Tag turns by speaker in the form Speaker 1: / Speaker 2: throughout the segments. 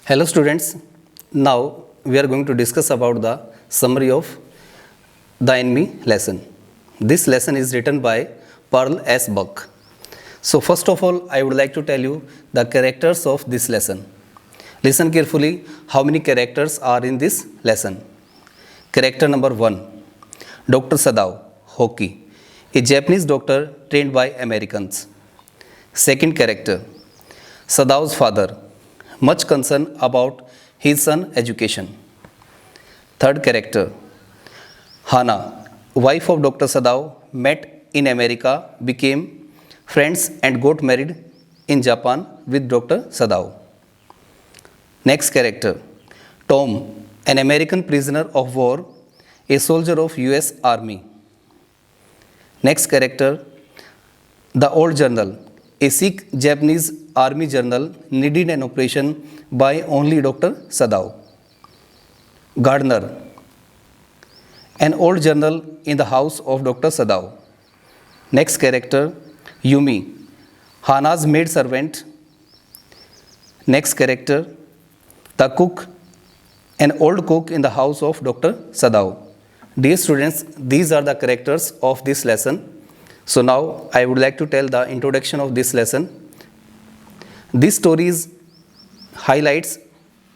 Speaker 1: Hello students, now we are going to discuss about the summary of the enemy lesson. This lesson is written by Pearl S. Buck. So first of all, I would like to tell you the characters of this lesson. Listen carefully how many characters are in this lesson. Character number 1, Dr. Sadao, Hoki, a Japanese doctor trained by Americans. Second character, Sadao's father, much concern about his son's education. Third character, Hana, wife of Dr. Sadao, met in America, became friends and got married in Japan with Dr. Sadao. Next character, Tom, an American prisoner of war, a soldier of US Army. Next character, the old journal, a Sikh Japanese army journal needed an operation by only Dr. Sadao. Gardener, an old journal in the house of Dr. Sadao. Next character, Yumi, Hana's maid servant. Next character, the cook, an old cook in the house of Dr. Sadao. Dear students, these are the characters of this lesson. So now I would like to tell the introduction of this lesson. This story highlights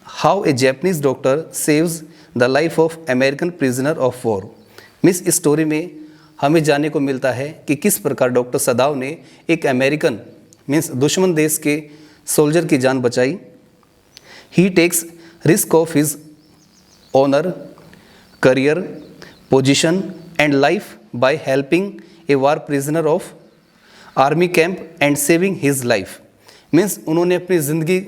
Speaker 1: how a Japanese doctor saves the life of American prisoner of war. Miss इस story में हमें जानने को मिलता है कि किस प्रकार डॉक्टर सदाव ने एक अमेरिकन मीन्स दुश्मन देश के सोल्जर की जान बचाई. He takes risk of his honour, career, position and life by helping a war prisoner of army camp and saving his life. Means उन्होंने अपनी ज़िंदगी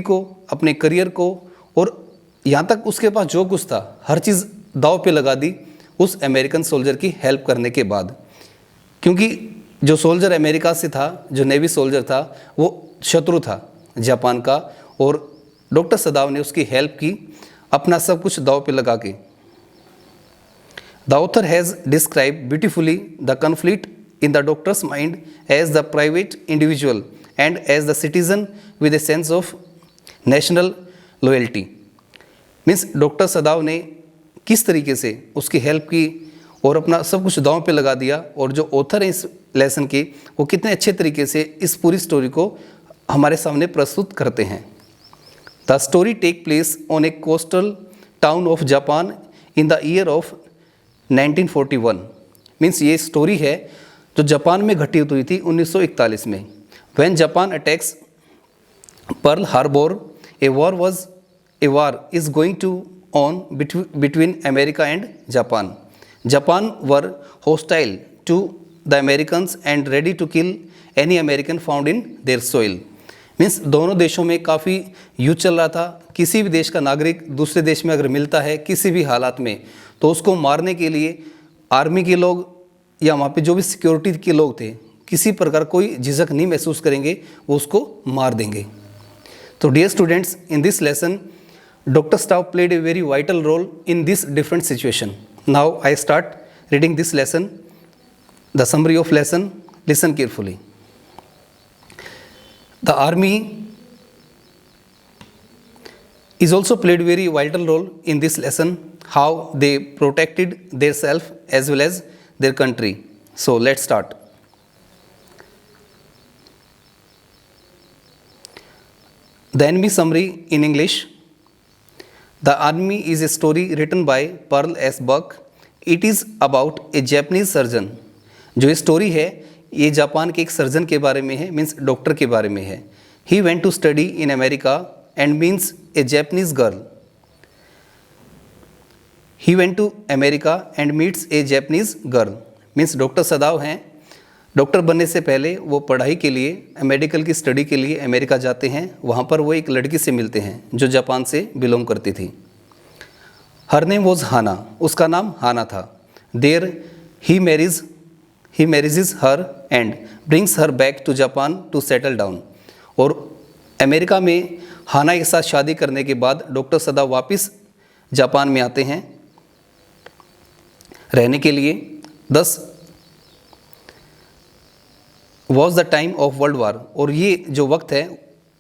Speaker 1: को, अपने करियर को और यहाँ तक उसके पास जो कुछ था हर चीज़ दांव पे लगा दी उस अमेरिकन सोल्जर की हेल्प करने के बाद. क्योंकि जो सोल्जर अमेरिका से था, जो नेवी सोल्जर था, वो शत्रु था जापान का, और डॉक्टर सदाव ने उसकी हेल्प की अपना सब कुछ दांव पे लगा के. The author has described beautifully the conflict in the doctor's mind as the private individual and as the citizen with a sense of national loyalty. Means doctor Sadao ने किस तरीके से उसकी हेल्प की और अपना सब कुछ दांव पे लगा दिया, और जो ऑथर है इस लेसन के वो कितने अच्छे तरीके से इस पूरी स्टोरी को हमारे सामने प्रस्तुत करते हैं. The story take place on a coastal town of Japan in the year of 1941. Means ये स्टोरी है जो जापान में घटित हुई थी 1941 में. When Japan attacks Pearl Harbor, a war is going to on between America and Japan. Japan were hostile to the Americans and ready to kill any American found in their soil. Means दोनों देशों में काफ़ी युद्ध चल रहा था. किसी भी देश का नागरिक दूसरे देश में अगर मिलता है किसी भी हालात में तो उसको मारने के लिए आर्मी के लोग या वहाँ पे जो भी सिक्योरिटी के लोग थे किसी प्रकार कोई झिझक नहीं महसूस करेंगे, वो उसको मार देंगे. तो dear students, in this lesson doctor Sadao played a very vital role in this different situation. Now I start reading this lesson, the summary of lesson. Listen carefully. The army is also played very vital role in this lesson, how they protected their self as well as their country. So let's start. The enemy summary in English. The Army is a story written by Pearl S. Buck. It is about a Japanese surgeon. जो ये story है ये Japan के एक surgeon के बारे में है, मीन्स डॉक्टर के बारे में है. He went to study in America and means a Japanese girl. He went to America and meets a Japanese girl. Means doctor Sadao हैं, डॉक्टर बनने से पहले वो पढ़ाई के लिए, मेडिकल की स्टडी के लिए अमेरिका जाते हैं. वहाँ पर वो एक लड़की से मिलते हैं जो जापान से बिलोंग करती थी. हर नेम वॉज हाना, उसका नाम हाना था. There he marriages her and brings her back to Japan to settle down. और अमेरिका में हाना के साथ शादी करने के बाद डॉक्टर सदाव वापस जापान में आते हैं रहने के लिए. दस was the time of world war, और ये जो वक्त है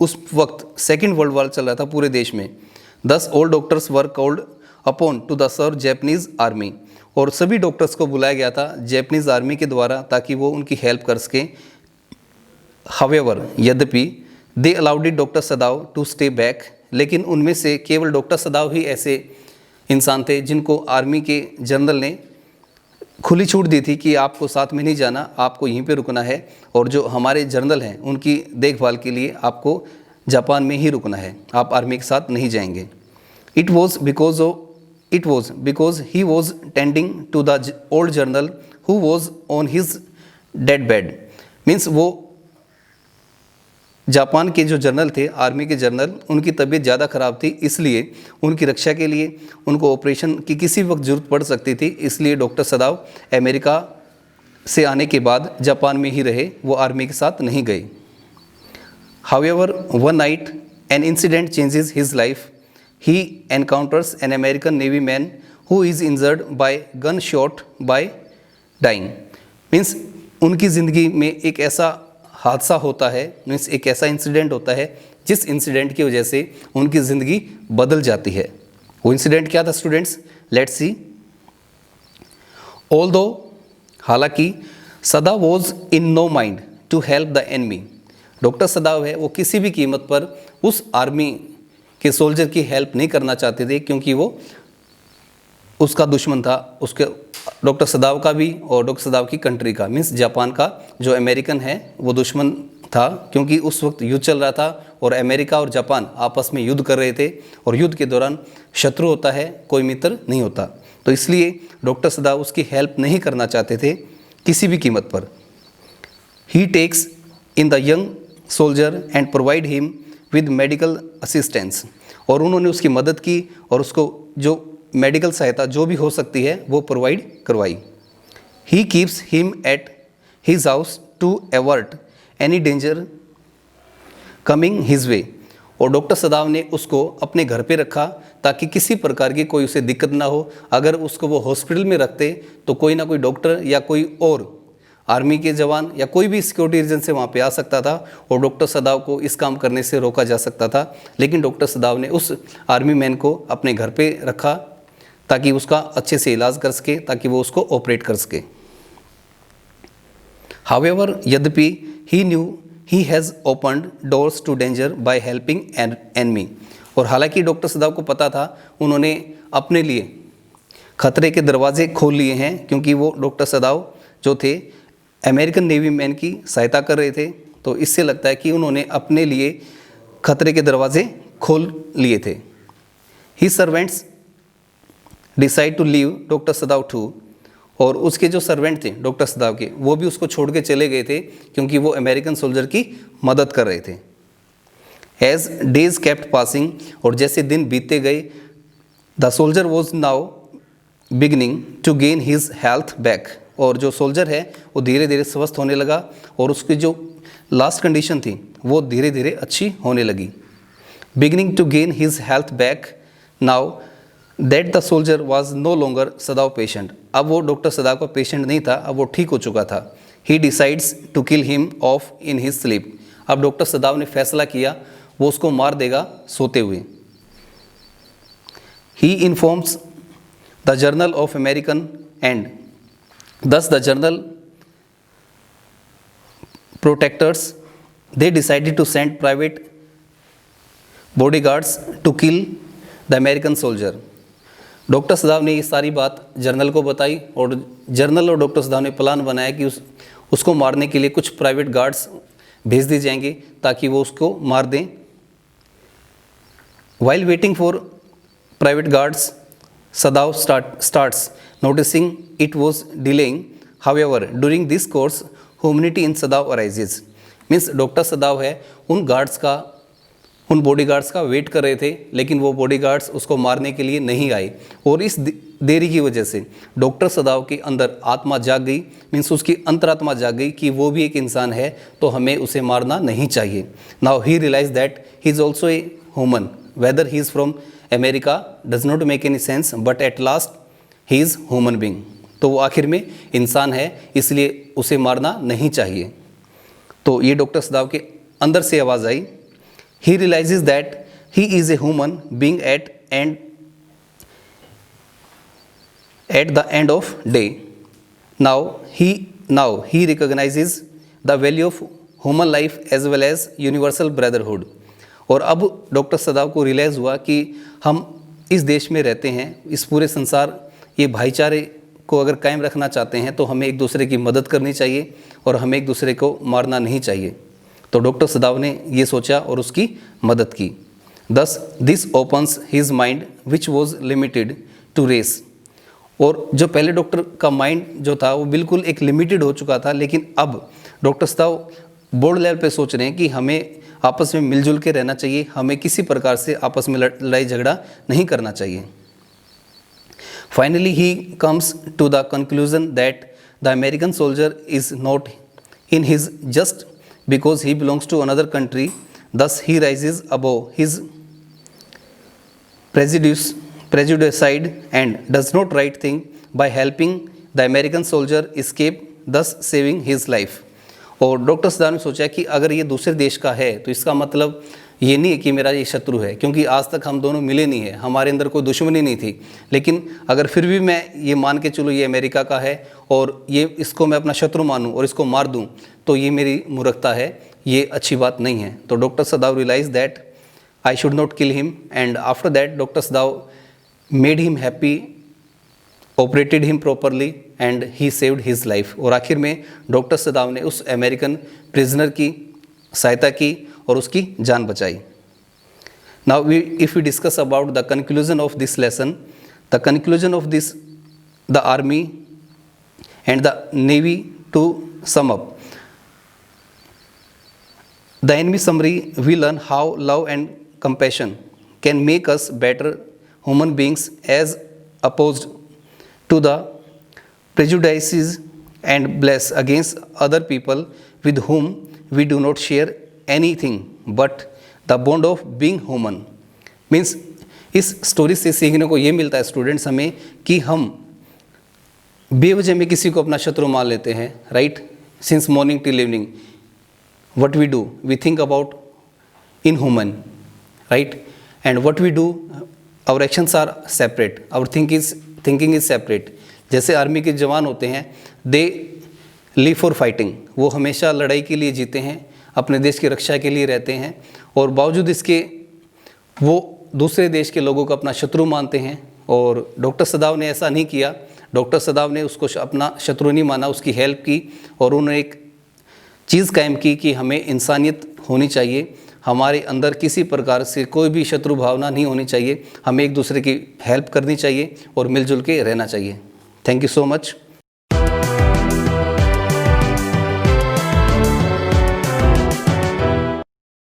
Speaker 1: उस वक्त सेकेंड वर्ल्ड वार चल रहा था पूरे देश में। Thus all doctors were called upon to the serve Japanese army, और सभी डॉक्टर्स को बुलाया गया था जैपनीज आर्मी के द्वारा ताकि वो उनकी हेल्प कर सके। हावेवर, यद्यपि they allowed doctor Sadao to stay back, लेकिन उनमें से केवल डॉक्टर सदाव ही ऐसे इंसान थे जिनको आर्मी के जनरल ने खुली छूट दी थी कि आपको साथ में नहीं जाना, आपको यहीं पे रुकना है, और जो हमारे जनरल हैं उनकी देखभाल के लिए आपको जापान में ही रुकना है, आप आर्मी के साथ नहीं जाएंगे। It was because he was tending to the old general who was on his dead bed, means वो जापान के जो जनरल थे, आर्मी के जनरल, उनकी तबीयत ज़्यादा ख़राब थी, इसलिए उनकी रक्षा के लिए उनको ऑपरेशन की किसी वक्त ज़रूरत पड़ सकती थी, इसलिए डॉक्टर सदाव अमेरिका से आने के बाद जापान में ही रहे, वो आर्मी के साथ नहीं गए। However one night an incident changes his life, he encounters an American navy man who is injured by gun shot by dying, means उनकी ज़िंदगी में एक ऐसा हादसा होता है, मीन्स एक ऐसा इंसिडेंट होता है जिस इंसिडेंट की वजह से उनकी ज़िंदगी बदल जाती है। वो इंसिडेंट क्या था स्टूडेंट्स? Let's see. ऑल्दो, हालांकि, Sadao was in no mind to help the enemy, doctor Sadao है वो किसी भी कीमत पर उस आर्मी के सोल्जर की हेल्प नहीं करना चाहते थे, क्योंकि वो उसका दुश्मन था, उसके डॉक्टर सदाव का भी और डॉक्टर सदाव की कंट्री का, मीन्स जापान का जो अमेरिकन है वो दुश्मन था, क्योंकि उस वक्त युद्ध चल रहा था और अमेरिका और जापान आपस में युद्ध कर रहे थे, और युद्ध के दौरान शत्रु होता है, कोई मित्र नहीं होता, तो इसलिए डॉक्टर सदाव उसकी हेल्प नहीं करना चाहते थे किसी भी कीमत पर। He takes in the young soldier and provide him with medical assistance, और उन्होंने उसकी मदद की और उसको जो मेडिकल सहायता जो भी हो सकती है वो प्रोवाइड करवाई। He keeps him at his house to avert any danger coming his way, और डॉक्टर सदाव ने उसको अपने घर पे रखा ताकि किसी प्रकार की कोई उसे दिक्कत ना हो। अगर उसको वो हॉस्पिटल में रखते तो कोई ना कोई डॉक्टर या कोई और आर्मी के जवान या कोई भी सिक्योरिटी रीजन से वहाँ पे आ सकता था और डॉक्टर सदाव को इस काम करने से रोका जा सकता था, लेकिन डॉक्टर सदाव ने उस आर्मी मैन को अपने घर पे रखा ताकि उसका अच्छे से इलाज कर सके, ताकि वो उसको ऑपरेट कर सके। हावेवर, यद्यपि, he knew he has opened doors to danger by helping an enemy, और हालांकि डॉक्टर सदाव को पता था उन्होंने अपने लिए खतरे के दरवाजे खोल लिए हैं, क्योंकि वो डॉक्टर सदाव जो थे अमेरिकन नेवी मैन की सहायता कर रहे थे, तो इससे लगता है कि उन्होंने अपने लिए खतरे के दरवाजे खोल लिए थे। He servants decide to leave doctor Sadao too, और उसके जो सर्वेंट थे डॉक्टर सदाव के वो भी उसको छोड़ के चले गए थे, क्योंकि वो अमेरिकन सोल्जर की मदद कर रहे थे। एज डेज केप्ट पासिंग, और जैसे दिन बीतते गए, the soldier was now beginning to gain his health back, और जो सोल्जर है वो धीरे धीरे स्वस्थ होने लगा और उसकी जो लास्ट कंडीशन थी वो धीरे धीरे अच्छी होने लगी। Beginning to gain his health back now that the soldier was no longer Sadao patient, अब वो डॉक्टर सदाव का पेशेंट नहीं था, अब वो ठीक हो चुका था। He decides to kill him off in his sleep, अब डॉक्टर सदाव ने फैसला किया वो उसको मार देगा सोते हुए। He informs the journal of American and thus the journal protectors they decided to send private bodyguards to kill the American soldier। Doctor Sadao ने ये सारी बात जर्नल को बताई और जर्नल और डॉक्टर सदाव ने प्लान बनाया कि उसको मारने के लिए कुछ प्राइवेट गार्ड्स भेज दिए जाएंगे ताकि वो उसको मार दें। While waiting for private guards, Sadav starts noticing it was delaying. However, during this course, humanity in Sadav arises. Means doctor Sadao है उन बॉडीगार्ड्स का वेट कर रहे थे, लेकिन वो बॉडीगार्ड्स उसको मारने के लिए नहीं आए, और इस देरी की वजह से डॉक्टर सदाव के अंदर आत्मा जाग गई, मीन्स उसकी अंतरात्मा जाग गई कि वो भी एक इंसान है तो हमें उसे मारना नहीं चाहिए। Now he realize that he is also a human, whether he is from America does not make any sense, but at last he is human being। तो वो आखिर में इंसान है, इसलिए उसे मारना नहीं चाहिए। तो ये डॉक्टर सदाव के अंदर से आवाज़ आई, he realises that he is a human being at the end of day. Now he recognises the value of human life as well as universal brotherhood. और अब डॉक्टर सदाव को रियलाइज़ हुआ कि हम इस देश में रहते हैं, इस पूरे संसार ये भाईचारे को अगर कायम रखना चाहते हैं तो हमें एक दूसरे की मदद करनी चाहिए और हमें एक दूसरे को मारना नहीं चाहिए। तो डॉक्टर सदाव ने ये सोचा और उसकी मदद की। Thus this opens his mind which was limited to race. और जो पहले डॉक्टर का माइंड जो था वो बिल्कुल एक लिमिटेड हो चुका था, लेकिन अब डॉक्टर सदाव बोर्ड लेवल पे सोच रहे हैं कि हमें आपस में मिलजुल के रहना चाहिए, हमें किसी प्रकार से आपस में लड़ाई झगड़ा नहीं करना चाहिए। Finally he comes to the conclusion that the American soldier is not in his just because he belongs to another country, thus he rises above his prejudice and does not right thing by helping the American soldier escape, thus saving his life। और doctor Sadao ने सोचा कि अगर ये दूसरे देश का है तो इसका मतलब ये नहीं है कि मेरा ये शत्रु है, क्योंकि आज तक हम दोनों मिले नहीं है, हमारे अंदर कोई दुश्मनी नहीं थी। लेकिन अगर फिर भी मैं ये मान के चलूँ ये अमेरिका का है और ये इसको मैं अपना शत्रु मानूँ और इसको मार दूँ तो ये मेरी मूर्खता है, ये अच्छी बात नहीं है। तो doctor Sadao realize that I should not kill him and after that doctor Sadao made him happy, operated him properly and he saved his life. और आखिर में डॉक्टर सदाव ने उस अमेरिकन प्रिजनर की सहायता की और उसकी जान बचाई। Now if we discuss about the conclusion of this lesson, the conclusion of this the army and the navy to sum up, the enemy summary, we learn how love and compassion can make us better human beings as opposed to the prejudices and bless against other people with whom we do not share anything but the bond of being human। Means इस story से सीखने को ये मिलता है students हमें कि हम बेवजह में किसी को अपना शत्रु मान लेते हैं, right. Since morning till evening what we do, we think about inhuman, right? And what we do, our actions are separate, our thinking is separate। जैसे आर्मी के जवान होते हैं, they live for fighting, वो हमेशा लड़ाई के लिए जीते हैं, अपने देश की रक्षा के लिए रहते हैं, और बावजूद इसके वो दूसरे देश के लोगों को अपना शत्रु मानते हैं। और डॉक्टर सदाव ने ऐसा नहीं किया, डॉक्टर सदाव ने उसको अपना शत्रु नहीं माना, उसकी हेल्प की और उन्होंने एक चीज़ कायम की कि हमें इंसानियत होनी चाहिए, हमारे अंदर किसी प्रकार से कोई भी शत्रु भावना नहीं होनी चाहिए, हमें एक दूसरे की हेल्प करनी चाहिए और मिलजुल के रहना चाहिए। Thank you so much.